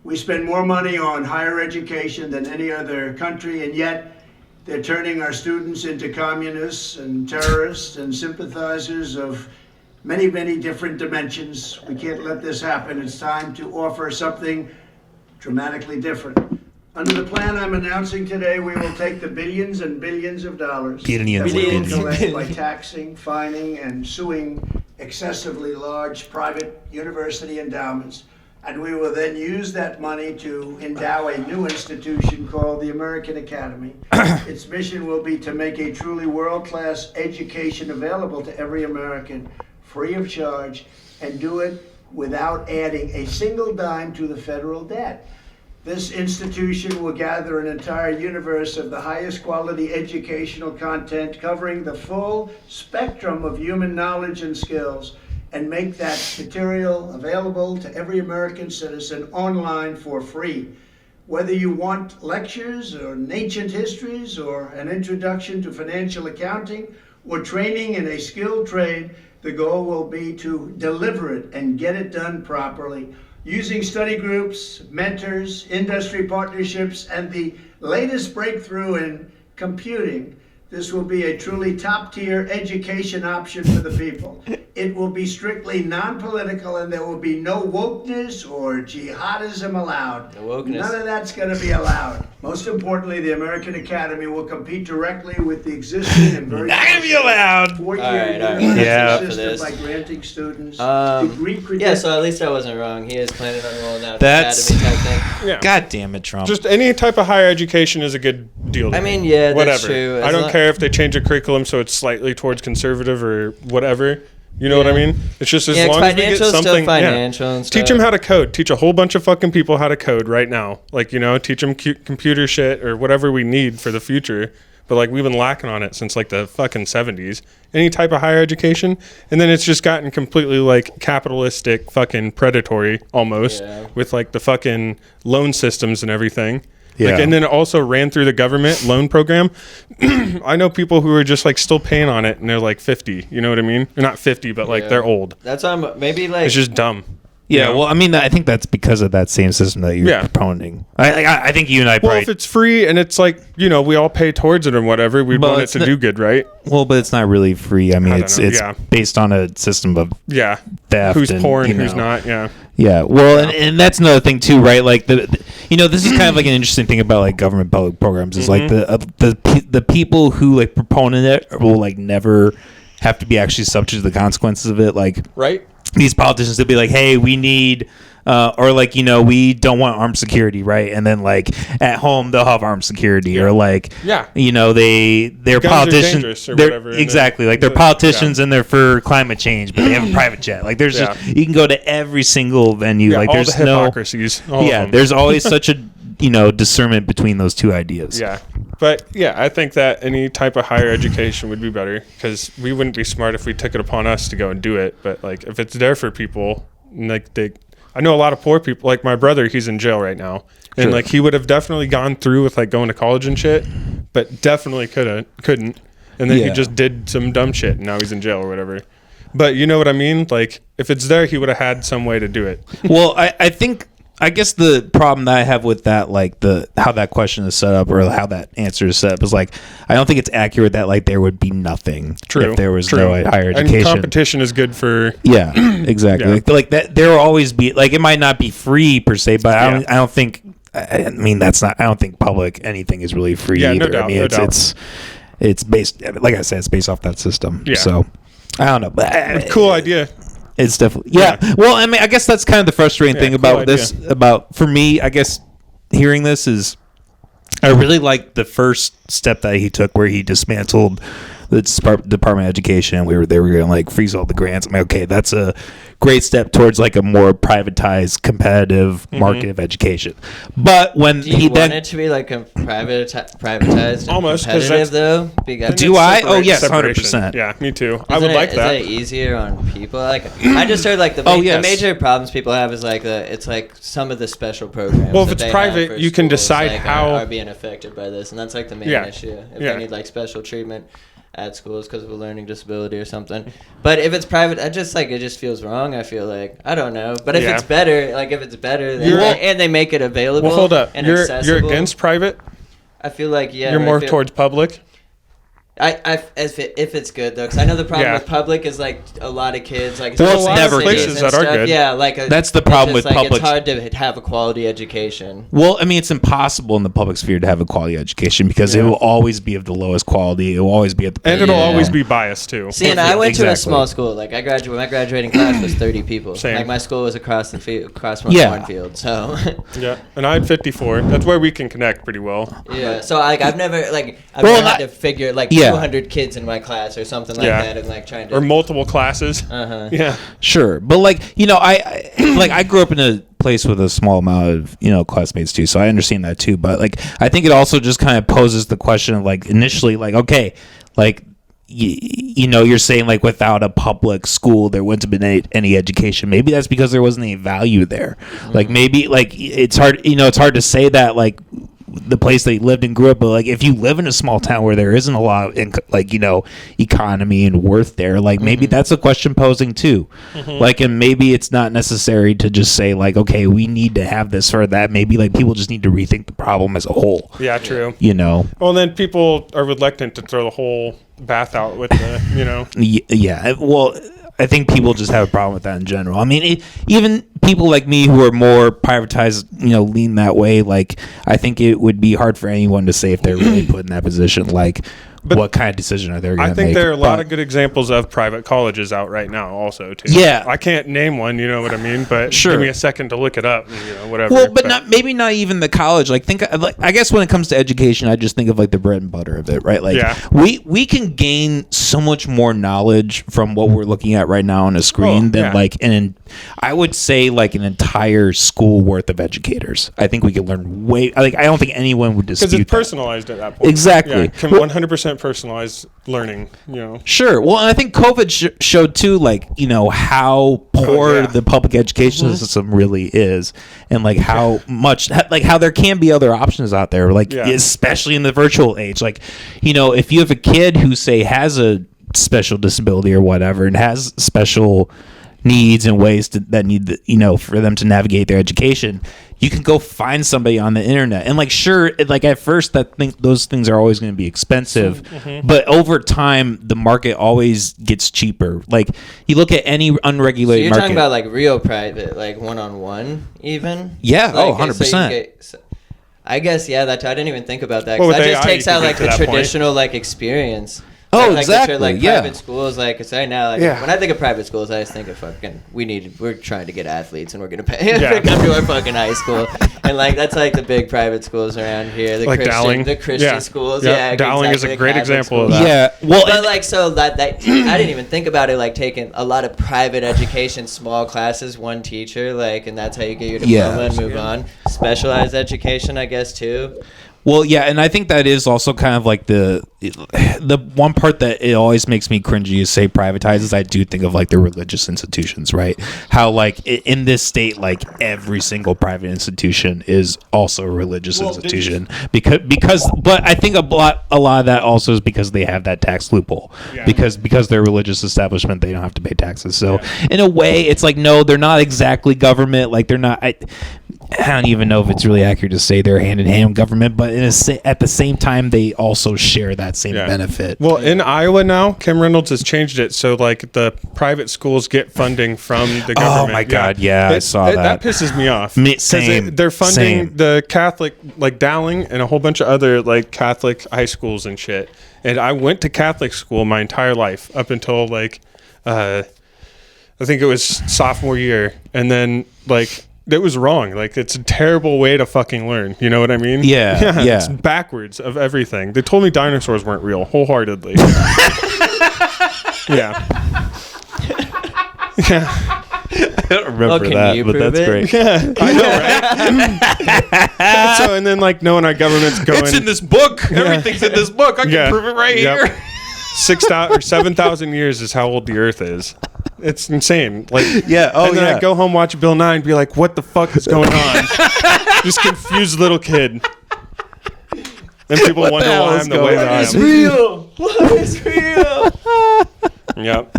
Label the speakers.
Speaker 1: We spend more money on higher education than any other country, and yet they're turning our students into communists and terrorists and sympathizers of many, many different dimensions. We can't let this happen. It's time to offer something dramatically different. Under the plan I'm announcing today, we will take the billions and billions of dollars that we will collect by taxing, fining, and suing excessively large private university endowments, and we will then use that money to endow a new institution called the American Academy. Its mission will be to make a truly world-class education available to every American, free of charge, and do it without adding a single dime to the federal debt. This institution will gather an entire universe of the highest quality educational content covering the full spectrum of human knowledge and skills, and make that material available to every American citizen online for free. Whether you want lectures or ancient histories or an introduction to financial accounting or training in a skilled trade, the goal will be to deliver it and get it done properly, using study groups, mentors, industry partnerships, and the latest breakthrough in computing. This will be a truly top-tier education option for the people. It will be strictly non-political, and there will be no wokeness or jihadism allowed.
Speaker 2: No wokeness.
Speaker 1: None of that's going to be allowed. Most importantly, the American Academy will compete directly with the existing and very
Speaker 3: not gonna be allowed.
Speaker 1: four-year
Speaker 2: All right.
Speaker 1: system by granting students degree
Speaker 2: Yeah,
Speaker 1: credentials.
Speaker 2: so at least I wasn't wrong. He is planning on rolling out
Speaker 3: That's-
Speaker 2: the Academy type thing.
Speaker 4: Yeah.
Speaker 3: God damn it, Trump.
Speaker 4: Just any type of higher education is a good deal to
Speaker 2: I
Speaker 4: me.
Speaker 2: mean, yeah, that's
Speaker 4: whatever.
Speaker 2: true.
Speaker 4: I
Speaker 2: As
Speaker 4: don't
Speaker 2: long-
Speaker 4: care if they change the curriculum so it's slightly towards conservative or whatever. You know what I mean? It's just as
Speaker 2: Yeah,
Speaker 4: long as we get
Speaker 2: financial's still
Speaker 4: something.
Speaker 2: financial and
Speaker 4: Teach
Speaker 2: stuff.
Speaker 4: them how to code. Teach a whole bunch of fucking people how to code right now. Like, you know, teach them computer shit or whatever we need for the future. But like we've been lacking on it since like the fucking 70s. Any type of higher education, and then it's just gotten completely like capitalistic, fucking predatory almost with like the fucking loan systems and everything.
Speaker 3: Yeah.
Speaker 4: Like, and then it also ran through the government loan program. I know people who are just like still paying on it, and they're like 50. You know what I mean? They're not 50, but like they're old.
Speaker 2: That's maybe like
Speaker 4: It's just dumb.
Speaker 3: Yeah,
Speaker 4: You know?
Speaker 3: well, I mean, I think that's because of that same system that you're propounding. I think you and I
Speaker 4: Well,
Speaker 3: probably...
Speaker 4: if it's free and it's like, you know, we all pay towards it and whatever, we'd
Speaker 3: But
Speaker 4: want it
Speaker 3: it's
Speaker 4: to
Speaker 3: not-
Speaker 4: do good, right?
Speaker 3: Well, but it's not really free. I mean,
Speaker 4: I don't
Speaker 3: it's
Speaker 4: know,
Speaker 3: it's
Speaker 4: yeah.
Speaker 3: based on a system of
Speaker 4: Yeah.
Speaker 3: theft.
Speaker 4: Who's
Speaker 3: and,
Speaker 4: poor and
Speaker 3: you
Speaker 4: who's
Speaker 3: know.
Speaker 4: not, yeah.
Speaker 3: Yeah, well, and that's another thing too, right? Like you know, this is kind of like an interesting thing about like government public programs is like the people who like proponent it will like never have to be actually subject to the consequences of it. Like,
Speaker 4: Right?
Speaker 3: these politicians will be like, hey, we need or like, you know, we don't want armed security, right? And then like at home they'll have armed security or like you know, they're
Speaker 4: Guns are
Speaker 3: politicians
Speaker 4: dangerous or
Speaker 3: they're
Speaker 4: whatever, and
Speaker 3: exactly like they're politicians and they're for climate change, but they have a private jet. Like there's just you can go to every single venue.
Speaker 4: Yeah,
Speaker 3: like
Speaker 4: all
Speaker 3: there's
Speaker 4: the
Speaker 3: no
Speaker 4: hypocrisies. All of them.
Speaker 3: there's always such a you know discernment between those two ideas.
Speaker 4: Yeah. But yeah, I think that any type of higher education would be better because we wouldn't be smart if we took it upon us to go and do it. But like if it's there for people, like I know a lot of poor people, like my brother, he's in jail right now. And like he would have definitely gone through with like going to college and shit, but definitely couldn't. And then he just did some dumb shit and now he's in jail or whatever. But you know what I mean? Like if it's there, he would have had some way to do it.
Speaker 3: Well, I guess the problem that I have with that, like how that question is set up or how that answer is set up is like, I don't think it's accurate that like there would be nothing if there was no higher education.
Speaker 4: And competition is good for...
Speaker 3: Yeah, exactly. Like that, there will always be, like, it might not be free per se, but I don't think, I mean, I don't think public anything is really free either.
Speaker 4: No doubt,
Speaker 3: I mean, it's based, like I said, it's based off that system.
Speaker 4: Yeah.
Speaker 3: So, I don't know. But
Speaker 4: cool idea.
Speaker 3: It's definitely Well, I mean, I guess that's kind of the frustrating thing about this. About for me, I guess hearing this is, I really like the first step that he took, where he dismantled the Department of Education. They were going to like freeze all the grants. I'm like, okay, that's a great step towards like a more privatized, competitive market of education. But when
Speaker 2: Do you want it to be like a privatized and
Speaker 4: Almost, 'cause
Speaker 2: competitive
Speaker 4: that's-
Speaker 2: though? Because
Speaker 3: Do I? Oh,
Speaker 4: Separate-
Speaker 3: yes,
Speaker 4: separation.
Speaker 3: 100%.
Speaker 4: Yeah, me too. I would
Speaker 2: Isn't
Speaker 4: like
Speaker 2: it,
Speaker 4: that.
Speaker 2: Is it easier on people? Like I just heard like the
Speaker 3: yes.
Speaker 2: major problems people have is like it's like some of the special programs.
Speaker 4: Well, if
Speaker 2: that
Speaker 4: it's
Speaker 2: they
Speaker 4: private,
Speaker 2: have for
Speaker 4: you can
Speaker 2: schools,
Speaker 4: decide
Speaker 2: like,
Speaker 4: how-
Speaker 2: are being affected by this, and that's like the main
Speaker 4: Yeah.
Speaker 2: issue. If
Speaker 4: Yeah.
Speaker 2: they need like special treatment. at schools because of a learning disability or something. But if it's private, it just feels wrong. I feel like I don't know. But if it's better, and they make it available.
Speaker 4: Well, hold up.
Speaker 2: And
Speaker 4: You're
Speaker 2: accessible,
Speaker 4: against private.
Speaker 2: I feel like
Speaker 4: You're more towards public.
Speaker 2: If it's good though, because I know the problem
Speaker 4: Yeah.
Speaker 2: with public is like a lot of kids like
Speaker 3: Well, it's
Speaker 2: especially in
Speaker 3: never
Speaker 2: cities
Speaker 4: places
Speaker 2: and
Speaker 4: that are
Speaker 2: stuff.
Speaker 4: good.
Speaker 2: Yeah, like
Speaker 3: That's the
Speaker 2: it's
Speaker 3: problem
Speaker 2: just,
Speaker 3: with
Speaker 2: like,
Speaker 3: public.
Speaker 2: It's hard to have a quality education.
Speaker 3: Well, I mean, it's impossible in the public sphere to have a quality education because it will always be of the lowest quality. It will always be at the
Speaker 4: And it'll
Speaker 2: Yeah.
Speaker 4: always be biased too.
Speaker 2: See, and I went to a
Speaker 3: Exactly.
Speaker 2: small school. Like my graduating class was 30 people.
Speaker 4: Same.
Speaker 2: Like my school was across from
Speaker 3: Yeah.
Speaker 2: cornfield. So
Speaker 4: Yeah, and I had 54. That's where we can connect pretty well.
Speaker 2: yeah. So like I've never
Speaker 3: Well,
Speaker 2: never had to figure like
Speaker 3: yeah.
Speaker 2: 200 kids in my class or something like
Speaker 4: Yeah.
Speaker 2: that, and like trying to.
Speaker 4: Or multiple classes. Yeah.
Speaker 3: Sure, but like I grew up in a place with a small amount of classmates too, so I understand that too. But like I think it also just kind of poses the question of like initially like okay, like you're saying like without a public school there wouldn't have been any education. Maybe that's because there wasn't any value there. Like maybe like it's hard it's hard to say that like the place they lived and grew up, but like if you live in a small town where there isn't a lot of economy and worth there, like maybe that's a question posing too. Like, and maybe it's not necessary to just say like, okay, we need to have this or that. Maybe like people just need to rethink the problem as a whole.
Speaker 4: Yeah, true.
Speaker 3: Well,
Speaker 4: then people are reluctant to throw the whole bath out with the,
Speaker 3: yeah. Well, I think people just have a problem with that in general. I mean, even people like me who are more privatized, lean that way. Like, I think it would be hard for anyone to say if they're really put in that position. Like, what kind of decision are they going to make?
Speaker 4: I think there are a lot of good examples of private colleges out right now also too.
Speaker 3: Yeah.
Speaker 4: I can't name one, you know what I mean? But
Speaker 3: Sure.
Speaker 4: give me a second to look it up, whatever.
Speaker 3: Well, but maybe not even the college. Like, I guess when it comes to education, I just think of like the bread and butter of it, right? Like, we can gain so much more knowledge from what we're looking at right now on a screen than like I would say like an entire school worth of educators. I think we can learn way. Like, I don't think anyone would dispute
Speaker 4: because it's
Speaker 3: that.
Speaker 4: personalized at that point.
Speaker 3: Exactly.
Speaker 4: Yeah, 100% personalized learning.
Speaker 3: Sure. Well, and I think COVID showed too, like how poor the public education system really is, and like how much, like how there can be other options out there, like especially in the virtual age. Like, if you have a kid who say has a special disability or whatever, and has special needs and ways that need for them to navigate their education, you can go find somebody on the internet. And like, sure, like at first those things are always going to be expensive, but over time the market always gets cheaper. Like, you look at any unregulated
Speaker 2: you're
Speaker 3: market.
Speaker 2: talking about like real private, like one-on-one even.
Speaker 3: Yeah.
Speaker 2: Like,
Speaker 3: 100%.
Speaker 2: I guess I didn't even think about that. 'Cause
Speaker 4: Well, with
Speaker 2: that just
Speaker 4: AI,
Speaker 2: takes
Speaker 4: you
Speaker 2: out
Speaker 4: can
Speaker 2: like
Speaker 4: get
Speaker 2: the
Speaker 4: to that point.
Speaker 2: traditional like experience.
Speaker 3: Oh,
Speaker 2: like,
Speaker 3: exactly,
Speaker 2: Like
Speaker 3: yeah.
Speaker 2: private schools, like cause right now, like when I think of private schools, I just think of we're trying to get athletes and we're gonna pay to come to our fucking high school, and like that's like the big private schools around here, the
Speaker 4: Like
Speaker 2: Christian,
Speaker 4: Dowling.
Speaker 2: the Christian schools,
Speaker 4: Dowling is a
Speaker 2: exactly,
Speaker 4: great
Speaker 2: Catholic
Speaker 4: example of
Speaker 2: schools.
Speaker 4: that.
Speaker 3: Yeah. Well,
Speaker 2: But like so that I didn't even think about it, like taking a lot of private education, small classes, one teacher, like, and that's how you get your diploma and move on. Specialized education, I guess too.
Speaker 3: Well, yeah, and I think that is also kind of like the one part that it always makes me cringy is say privatized is I do think of like the religious institutions, right? How like in this state, like every single private institution is also a religious institution because but I think a lot of that also is because they have that tax loophole because they're a religious establishment, they don't have to pay taxes. So in a way, it's like no, they're not exactly government. Like they're not. I don't even know if it's really accurate to say they're hand in hand with government, but at the same time, they also share that same benefit.
Speaker 4: Well, in Iowa now, Kim Reynolds has changed it so like the private schools get funding from the government.
Speaker 3: Oh my God, I saw that.
Speaker 4: That pisses me off.
Speaker 3: Same.
Speaker 4: They're funding
Speaker 3: Same.
Speaker 4: the Catholic, like Dowling and a whole bunch of other like Catholic high schools and shit. And I went to Catholic school my entire life up until like, I think it was sophomore year, and then like. It was wrong. Like, it's a terrible way to fucking learn. You know what I mean?
Speaker 3: Yeah.
Speaker 4: It's backwards of everything. They told me dinosaurs weren't real, wholeheartedly. Yeah.
Speaker 3: I don't remember that, but that's great.
Speaker 4: Yeah, I know, right? So, and then, like, knowing our government's going...
Speaker 3: It's in this book. Everything's in this book. I can prove it right here. 6,000 or
Speaker 4: 7,000 years is how old the Earth is. It's insane. Like, and then I go home, watch Bill Nye, and be like, "What the fuck is going on?" This confused little kid. And people wonder why I'm the way that I am.
Speaker 2: Real. Love is real.
Speaker 4: Yep.